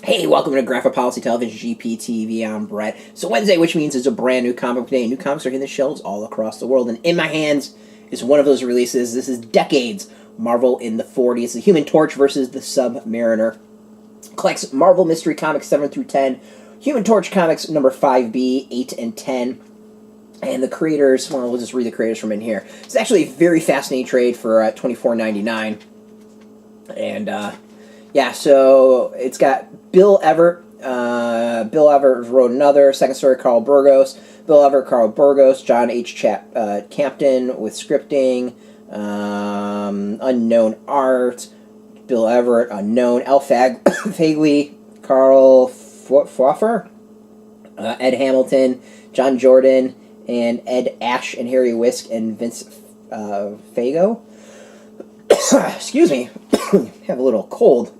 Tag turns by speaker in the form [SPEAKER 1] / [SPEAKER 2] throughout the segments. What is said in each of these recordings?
[SPEAKER 1] Hey, welcome to Graphic Policy Television, GPTV. I'm Brett. So Wednesday, which means it's a brand new comic book day. New comics are hitting the shelves all across the world, and in my hands is one of those releases. This is Decades, Marvel in the 40s. The Human Torch versus the Submariner. Collects Marvel Mystery Comics 7 through 10, Human Torch Comics number 5B, 8 and 10. And the creators, well, we'll just read the creators from in here. It's actually a very fascinating trade for $24.99. And, yeah, so it's got Bill Everett. Bill Everett wrote another. Second story, Carl Burgos. Bill Everett, Carl Burgos. John H. Compton with scripting. Unknown art. Bill Everett, unknown. Fagaly, Carl Pfeuffer. Ed Hamilton. John Jordan. And Ed Ash and Harry Wisk and Vince Fago. Excuse me. Have a little cold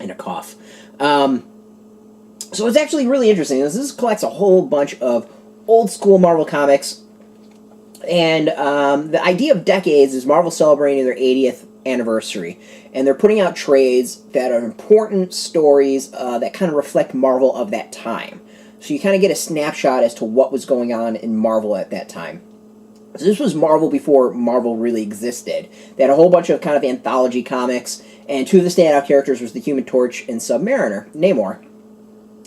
[SPEAKER 1] and a cough. So it's actually really interesting. This collects a whole bunch of old school Marvel comics. And the idea of Decades is Marvel celebrating their 80th anniversary. And they're putting out trades that are important stories that kind of reflect Marvel of that time. So you kind of get a snapshot as to what was going on in Marvel at that time. So this was Marvel before Marvel really existed. They had a whole bunch of kind of anthology comics, and two of the standout characters was the Human Torch and Submariner, Namor.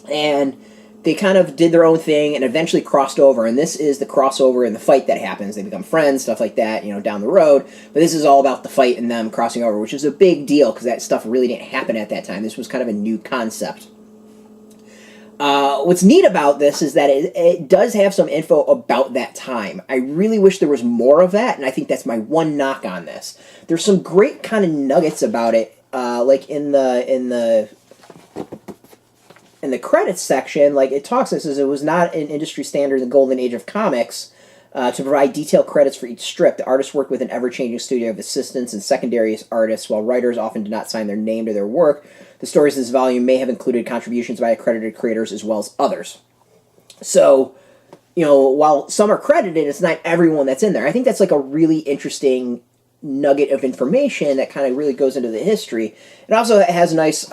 [SPEAKER 1] And they kind of did their own thing and eventually crossed over, and this is the crossover and the fight that happens. They become friends, stuff like that, down the road. But this is all about the fight and them crossing over, which is a big deal because that stuff really didn't happen at that time. This was kind of a new concept. What's neat about this is that it does have some info about that time. I really wish there was more of that, and I think that's my one knock on this. There's some great kind of nuggets about it, like in the credits section. Like it talks, it says it was not an industry standard in the golden age of comics to provide detailed credits for each strip. The artists worked with an ever-changing studio of assistants and secondary artists, while writers often did not sign their name to their work. The stories of this volume may have included contributions by accredited creators as well as others. So, while some are credited, it's not everyone that's in there. I think that's like a really interesting nugget of information that kind of really goes into the history. It also has a nice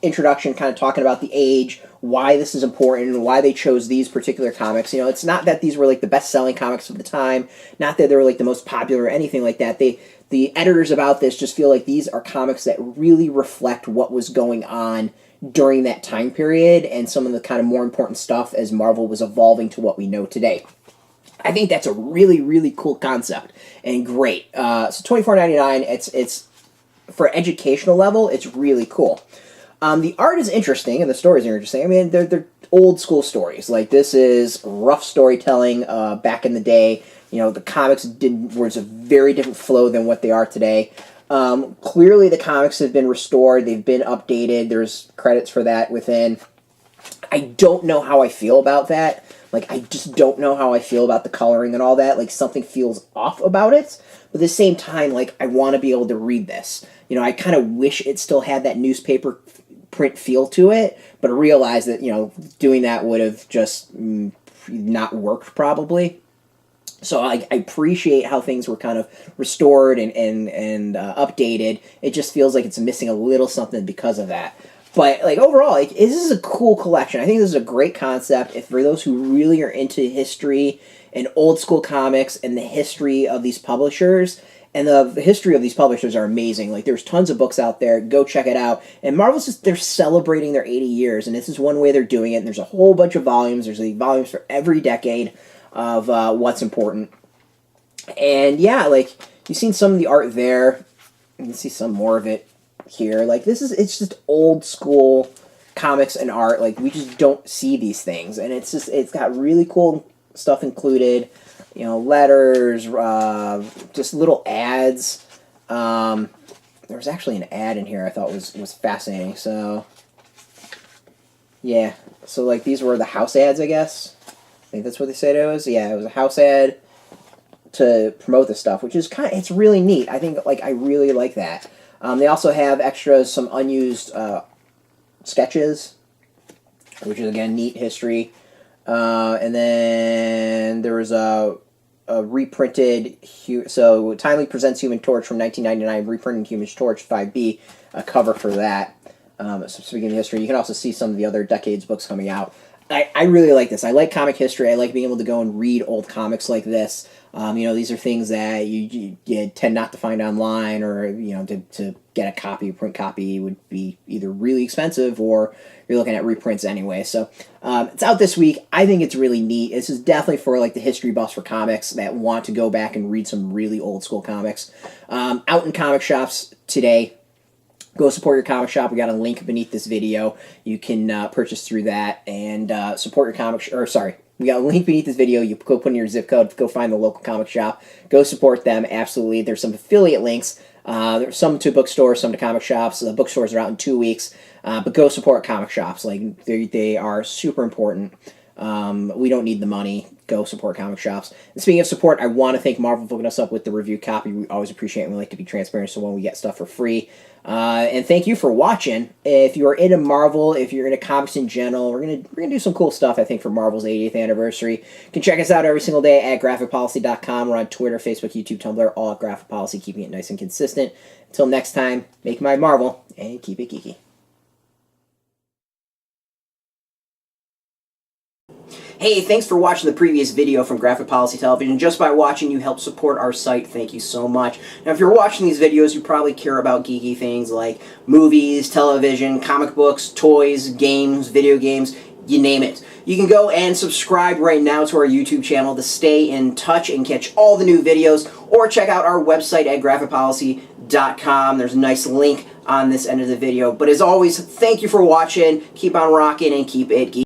[SPEAKER 1] introduction kind of talking about the age, why this is important, and why they chose these particular comics. It's not that these were like the best-selling comics of the time, not that they were like the most popular or anything like that. The editors about this just feel like these are comics that really reflect what was going on during that time period and some of the kind of more important stuff as Marvel was evolving to what we know today. I think that's a really, really cool concept and great. So $24.99, it's for educational level, it's really cool. The art is interesting and the stories are interesting. I mean, they're old school stories. Like this is rough storytelling back in the day. The comics was a very different flow than what they are today. Clearly, the comics have been restored. They've been updated. There's credits for that within. I don't know how I feel about that. Like, I just don't know how I feel about the coloring and all that. Like, something feels off about it. But at the same time, like, I want to be able to read this. I kind of wish it still had that newspaper print feel to it. But I realize that, doing that would have just not worked probably. So I appreciate how things were kind of restored and updated. It just feels like it's missing a little something because of that. But like overall, like this is a cool collection. I think this is a great concept. If for those who really are into history and old school comics and the history of these publishers, and the history of these publishers are amazing. Like there's tons of books out there. Go check it out. And Marvel's they're celebrating their 80 years, and this is one way they're doing it. And there's a whole bunch of volumes. There's volumes for every decade of what's important. And yeah, like you've seen some of the art there. You can see some more of it here. Like it's just old school comics and art. Like we just don't see these things, and it's got really cool stuff included. Letters, just little ads. There was actually an ad in here I thought was fascinating. So yeah, so like these were the house ads, I guess. I think that's what they said it was. Yeah, it was a house ad to promote this stuff, which is it's really neat. I think I really like that. They also have extras, some unused sketches, which is again neat history. And then there was a reprinted, so Timely presents Human Torch from 1999, reprinted Human Torch 5B, a cover for that. speaking of history, you can also see some of the other decades books coming out. I really like this. I like comic history. I like being able to go and read old comics like this. These are things that you tend not to find online, or to get a copy, a print copy would be either really expensive, or you're looking at reprints anyway. So it's out this week. I think it's really neat. This is definitely for like the history buffs for comics that want to go back and read some really old school comics. Out in comic shops today. Go support your comic shop. We got a link beneath this video. You can purchase through that and support your comic we got a link beneath this video. You go put in your zip code, go find the local comic shop, go support them. Absolutely. There's some affiliate links. There's some to bookstores, some to comic shops. The bookstores are out in 2 weeks. But go support comic shops. Like they are super important. We don't need the money. Go support comic shops. And speaking of support, I want to thank Marvel for hooking us up with the review copy. We always appreciate it. We like to be transparent, so when we get stuff for free. And thank you for watching. If you are into Marvel, if you're into comics in general, we're gonna do some cool stuff, I think, for Marvel's 80th anniversary. You can check us out every single day at graphicpolicy.com. We're on Twitter, Facebook, YouTube, Tumblr, all at Graphic Policy, keeping it nice and consistent. Until next time, make my Marvel and keep it geeky. Hey, thanks for watching the previous video from Graphic Policy Television. Just by watching, you help support our site. Thank you so much. Now, if you're watching these videos, you probably care about geeky things like movies, television, comic books, toys, games, video games, you name it. You can go and subscribe right now to our YouTube channel to stay in touch and catch all the new videos, or check out our website at graphicpolicy.com. There's a nice link on this end of the video. But as always, thank you for watching. Keep on rocking and keep it geeky.